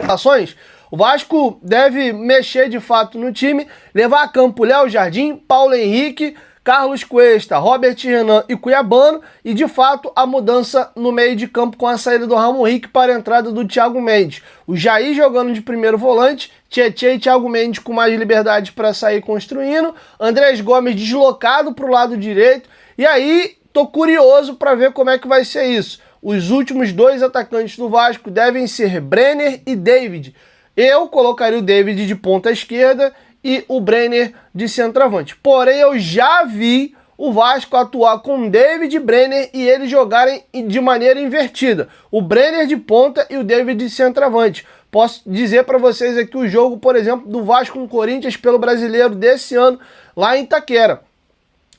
ações, o Vasco deve mexer de fato no time, levar a campo Léo Jardim, Paulo Henrique, Carlos Cuesta, Robert Renan e Cuiabano, e de fato a mudança no meio de campo com a saída do Ramon Henrique para a entrada do Thiago Mendes. O Jair jogando de primeiro volante, Tietê e Thiago Mendes com mais liberdade para sair construindo, Andrés Gomes deslocado para o lado direito, e aí tô curioso para ver como é que vai ser isso. Os últimos dois atacantes do Vasco devem ser Brenner e David. Eu colocaria o David de ponta esquerda e o Brenner de centroavante. Porém, eu já vi o Vasco atuar com David e Brenner e eles jogarem de maneira invertida. O Brenner de ponta e o David de centroavante. Posso dizer para vocês aqui o jogo, por exemplo, do Vasco com o Corinthians pelo Brasileiro desse ano, lá em Itaquera.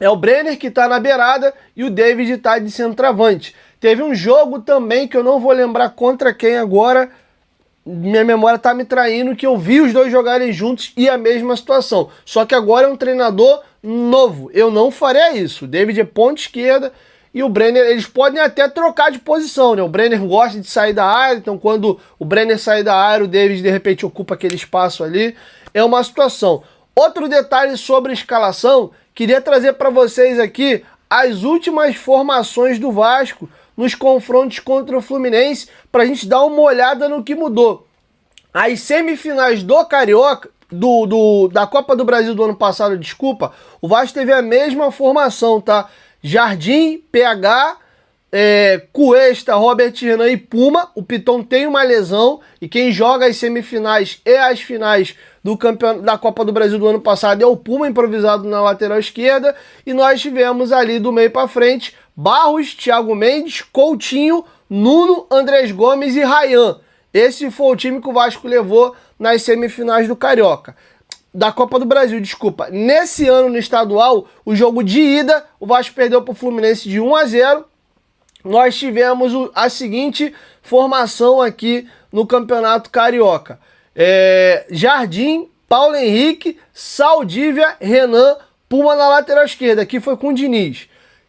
É o Brenner que está na beirada e o David está de centroavante. Teve um jogo também que eu não vou lembrar contra quem agora, minha memória está me traindo, que eu vi os dois jogarem juntos e a mesma situação. Só que agora é um treinador novo. Eu não faria isso. O David é ponta esquerda e o Brenner, eles podem até trocar de posição, né? O Brenner gosta de sair da área, então quando o Brenner sai da área, o David de repente ocupa aquele espaço ali. É uma situação. Outro detalhe sobre a escalação, queria trazer para vocês aqui as últimas formações do Vasco nos confrontos contra o Fluminense, para a gente dar uma olhada no que mudou. As semifinais do Carioca, da Copa do Brasil do ano passado, desculpa, o Vasco teve a mesma formação, tá? Jardim, PH, Cuesta, Robert Renan e Puma. O Piton tem uma lesão e quem joga as semifinais e as finais da Copa do Brasil do ano passado é o Puma, improvisado na lateral esquerda. E nós tivemos ali do meio para frente Barros, Thiago Mendes, Coutinho, Nuno, Andrés Gomes e Ryan. Esse foi o time que o Vasco levou nas semifinais do Carioca. Da Copa do Brasil, desculpa. Nesse ano no estadual, o jogo de ida, o Vasco perdeu para o Fluminense de 1-0. Nós tivemos a seguinte formação aqui no Campeonato Carioca. Jardim, Paulo Henrique, Saldívia, Renan, Puma na lateral esquerda. Aqui foi com o Diniz.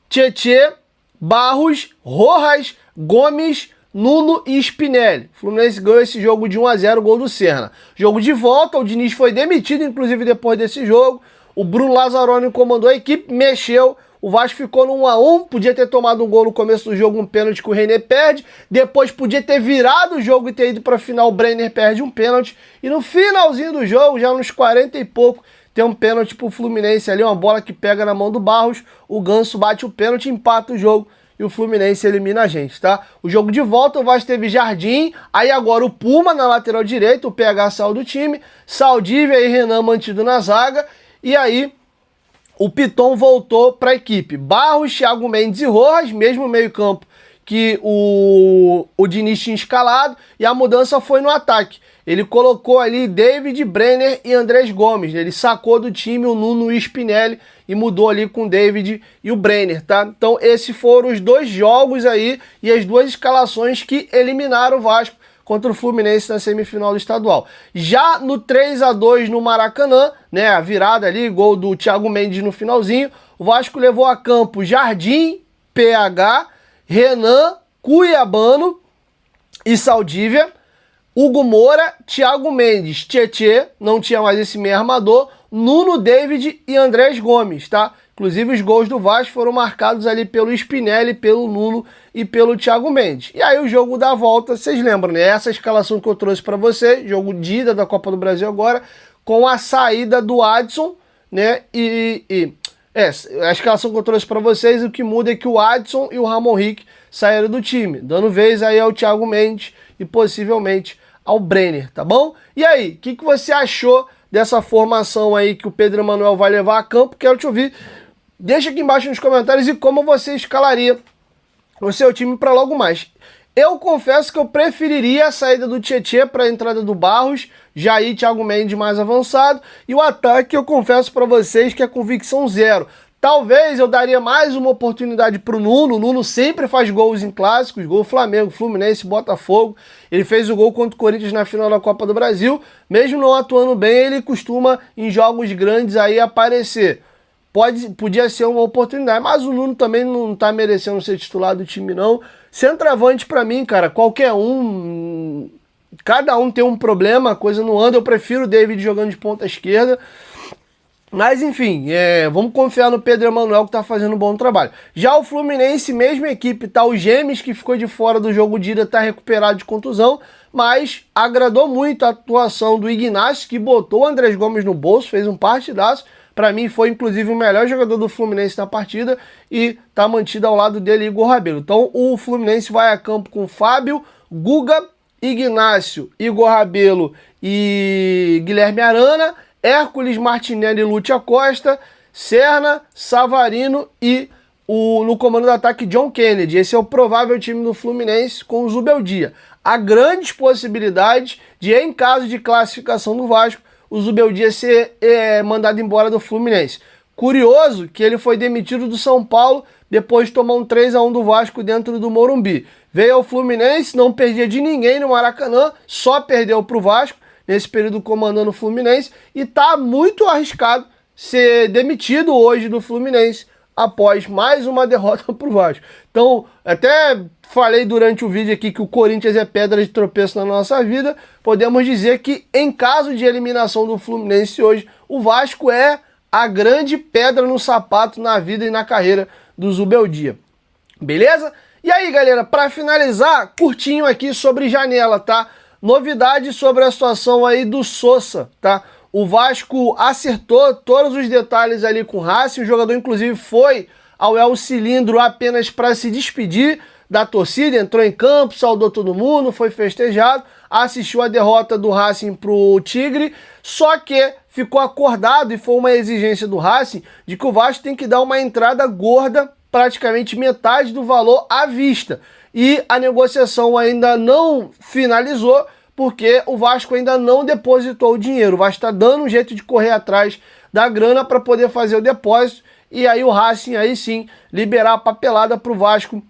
Tietê, Barros, Rojas, Gomes, Nuno e Spinelli. O Fluminense ganhou esse jogo de 1-0, gol do Serna. Jogo de volta, o Diniz foi demitido, inclusive depois desse jogo. O Bruno Lazzaroni comandou a equipe, mexeu. O Vasco ficou no 1-1, podia ter tomado um gol no começo do jogo, um pênalti que o René perde. Depois podia ter virado o jogo e ter ido para a final, o Brenner perde um pênalti. E no finalzinho do jogo, já nos 40 e pouco, tem um pênalti pro Fluminense ali, uma bola que pega na mão do Barros, o Ganso bate o pênalti, empata o jogo e o Fluminense elimina a gente, tá? O jogo de volta, o Vasco teve Jardim, aí agora o Puma na lateral direita, o PH saiu do time, Saldívia e Renan mantido na zaga, e aí o Piton voltou para a equipe. Barros, Thiago Mendes e Rojas, mesmo meio campo que o Diniz tinha escalado, e a mudança foi no ataque. Ele colocou ali David, Brenner e Andrés Gomes. Ele sacou do time o Nuno e o Spinelli e mudou ali com o David e o Brenner, tá? Então esses foram os dois jogos aí e as duas escalações que eliminaram o Vasco contra o Fluminense na semifinal do estadual. Já no 3-2 no Maracanã, né, a virada ali, gol do Thiago Mendes no finalzinho, o Vasco levou a campo Jardim, PH, Renan, Cuiabano e Saldívia, Hugo Moura, Thiago Mendes, Tietê, não tinha mais esse meio armador, Nuno, David e Andrés Gomes, tá? Inclusive os gols do Vasco foram marcados ali pelo Spinelli, pelo Nuno e pelo Thiago Mendes. E aí o jogo da volta, vocês lembram, né? Essa escalação que eu trouxe para você, jogo de ida da Copa do Brasil agora, com a saída do Adson, né? A escalação que eu trouxe para vocês, o que muda é que o Adson e o Ramon Henrique saíram do time, dando vez aí ao Thiago Mendes e possivelmente ao Brenner, tá bom? E aí, o que você achou dessa formação aí que o Pedro Emanuel vai levar a campo? Quero te ouvir. Deixa aqui embaixo nos comentários e como você escalaria o seu time para logo mais. Eu confesso que eu preferiria a saída do Tietê para a entrada do Barros, Jair, Thiago Mendes mais avançado, e o ataque eu confesso para vocês que é convicção zero. Talvez eu daria mais uma oportunidade para o Nuno. O Nuno sempre faz gols em clássicos, gol Flamengo, Fluminense, Botafogo. Ele fez o gol contra o Corinthians na final da Copa do Brasil. Mesmo não atuando bem, ele costuma em jogos grandes aí aparecer. Podia ser uma oportunidade, mas o Nuno também não tá merecendo ser titular do time não. Centroavante para mim, cara, qualquer um cada um tem um problema, a coisa não anda. Eu prefiro o David jogando de ponta esquerda. Mas enfim, vamos confiar no Pedro Emanuel, que tá fazendo um bom trabalho. Já o Fluminense, mesma equipe, tá o Gemes, que ficou de fora do jogo de ida, tá recuperado de contusão, mas agradou muito a atuação do Ignacio, que botou o Andrés Gomes no bolso, fez um partidaço. Para mim foi inclusive o melhor jogador do Fluminense na partida e tá mantido ao lado dele Igor Rabelo. Então o Fluminense vai a campo com Fábio, Guga, Ignacio, Igor Rabelo e Guilherme Arana, Hércules, Martinelli, Lúcia Costa, Serna, Savarino e no comando do ataque John Kennedy. Esse é o provável time do Fluminense com o Zubeldia. Há grandes possibilidades de, em caso de classificação do Vasco, o Zubeldia ser mandado embora do Fluminense. Curioso que ele foi demitido do São Paulo depois de tomar um 3-1 do Vasco dentro do Morumbi. Veio ao Fluminense, não perdia de ninguém no Maracanã, só perdeu para o Vasco nesse período comandando o Fluminense, e tá muito arriscado ser demitido hoje do Fluminense após mais uma derrota pro Vasco. Então, até falei durante o vídeo aqui que o Corinthians é pedra de tropeço na nossa vida. Podemos dizer que, em caso de eliminação do Fluminense hoje, o Vasco é a grande pedra no sapato na vida e na carreira do Zubeldia. Beleza? E aí, galera, para finalizar, curtinho aqui sobre janela, tá? Novidade sobre a situação aí do Sousa, tá? O Vasco acertou todos os detalhes ali com o Racing. O jogador, inclusive, foi ao El Cilindro apenas para se despedir da torcida. Entrou em campo, saudou todo mundo, foi festejado. Assistiu a derrota do Racing pro Tigre. Só que ficou acordado, e foi uma exigência do Racing, de que o Vasco tem que dar uma entrada gorda, praticamente metade do valor à vista. E a negociação ainda não finalizou, porque o Vasco ainda não depositou o dinheiro. O Vasco está dando um jeito de correr atrás da grana para poder fazer o depósito, e aí o Racing aí sim liberar a papelada para o Vasco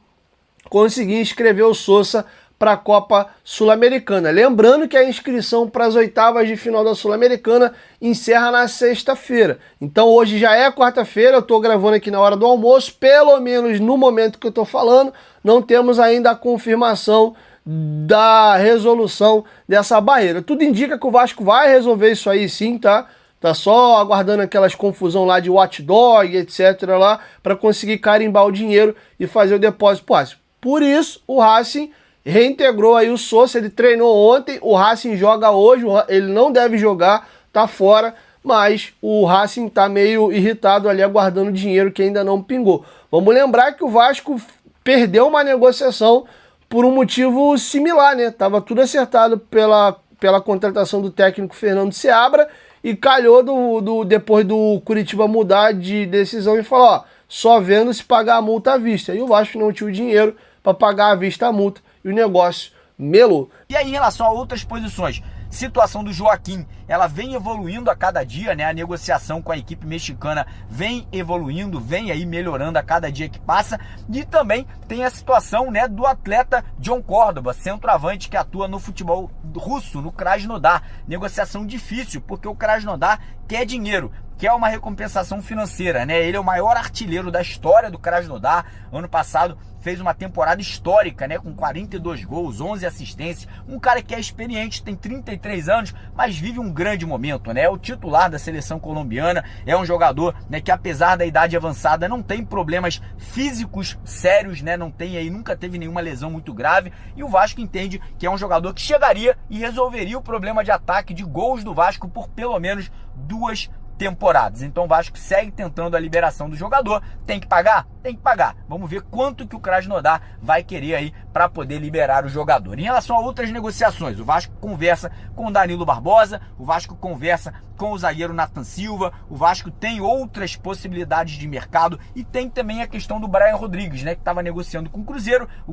conseguir inscrever o Sousa para a Copa Sul-Americana. Lembrando que a inscrição para as oitavas de final da Sul-Americana encerra na sexta-feira. Então hoje já é quarta-feira, eu estou gravando aqui na hora do almoço, pelo menos no momento que eu estou falando, não temos ainda a confirmação da resolução dessa barreira. Tudo indica que o Vasco vai resolver isso aí sim, tá? Tá só aguardando aquelas confusão lá de watchdog, etc. lá, para conseguir carimbar o dinheiro e fazer o depósito pro Racing. Por isso, o Racing reintegrou aí o Sousa, ele treinou ontem, o Racing joga hoje, ele não deve jogar, tá fora, mas o Racing tá meio irritado ali, aguardando dinheiro que ainda não pingou. Vamos lembrar que o Vasco perdeu uma negociação por um motivo similar, né? Tava tudo acertado pela contratação do técnico Fernando Seabra, e calhou depois do Curitiba mudar de decisão e falar, ó, só vendo se pagar a multa à vista. E o Vasco não tinha o dinheiro para pagar à vista a multa, e o negócio melou. E aí, em relação a outras posições, situação do Joaquim, ela vem evoluindo a cada dia, né? A negociação com a equipe mexicana vem evoluindo, vem aí melhorando a cada dia que passa. E também tem a situação, né, do atleta John Córdoba, centroavante que atua no futebol russo, no Krasnodar. Negociação difícil, porque o Krasnodar quer dinheiro, quer uma recompensação financeira, né? Ele é o maior artilheiro da história do Krasnodar. Ano passado fez uma temporada histórica, né, com 42 gols, 11 assistências, um cara que é experiente, tem 33 anos, mas vive um grande momento, né, é o titular da seleção colombiana, é um jogador, né, que apesar da idade avançada não tem problemas físicos sérios, né, não tem aí, nunca teve nenhuma lesão muito grave, e o Vasco entende que é um jogador que chegaria e resolveria o problema de ataque, de gols do Vasco por pelo menos 2 temporadas. Então o Vasco segue tentando a liberação do jogador. Tem que pagar? Tem que pagar. Vamos ver quanto que o Krasnodar vai querer aí para poder liberar o jogador. Em relação a outras negociações, o Vasco conversa com o Danilo Barbosa, o Vasco conversa com o zagueiro Nathan Silva, o Vasco tem outras possibilidades de mercado, e tem também a questão do Brian Rodrigues, né, que estava negociando com o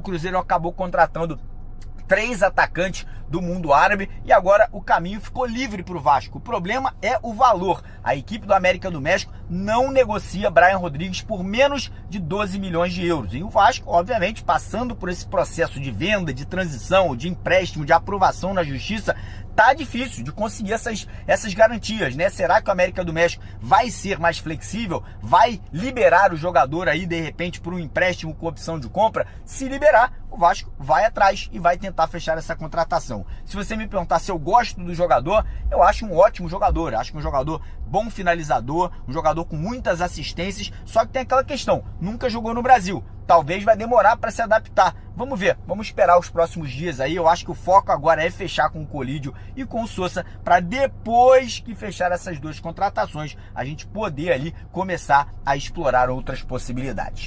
Cruzeiro acabou contratando 3 atacantes do mundo árabe, e agora o caminho ficou livre para o Vasco. O problema é o valor. A equipe do América do México não negocia Brian Rodrigues por menos de 12 milhões de euros. E o Vasco, obviamente, passando por esse processo de venda, de transição, de empréstimo, de aprovação na justiça, tá difícil de conseguir essas garantias, né? Será que o América do México vai ser mais flexível? Vai liberar o jogador aí, de repente, por um empréstimo com opção de compra? Se liberar, o Vasco vai atrás e vai tentar fechar essa contratação. contratação. Se você me perguntar se eu gosto do jogador, eu acho um ótimo jogador, acho que um jogador bom finalizador, um jogador com muitas assistências, só que tem aquela questão, nunca jogou no Brasil, talvez vai demorar para se adaptar. Vamos ver, vamos esperar os próximos dias aí. Eu acho que o foco agora é fechar com o Colídio e com o Sousa, para depois que fechar essas duas contratações, a gente poder ali começar a explorar outras possibilidades.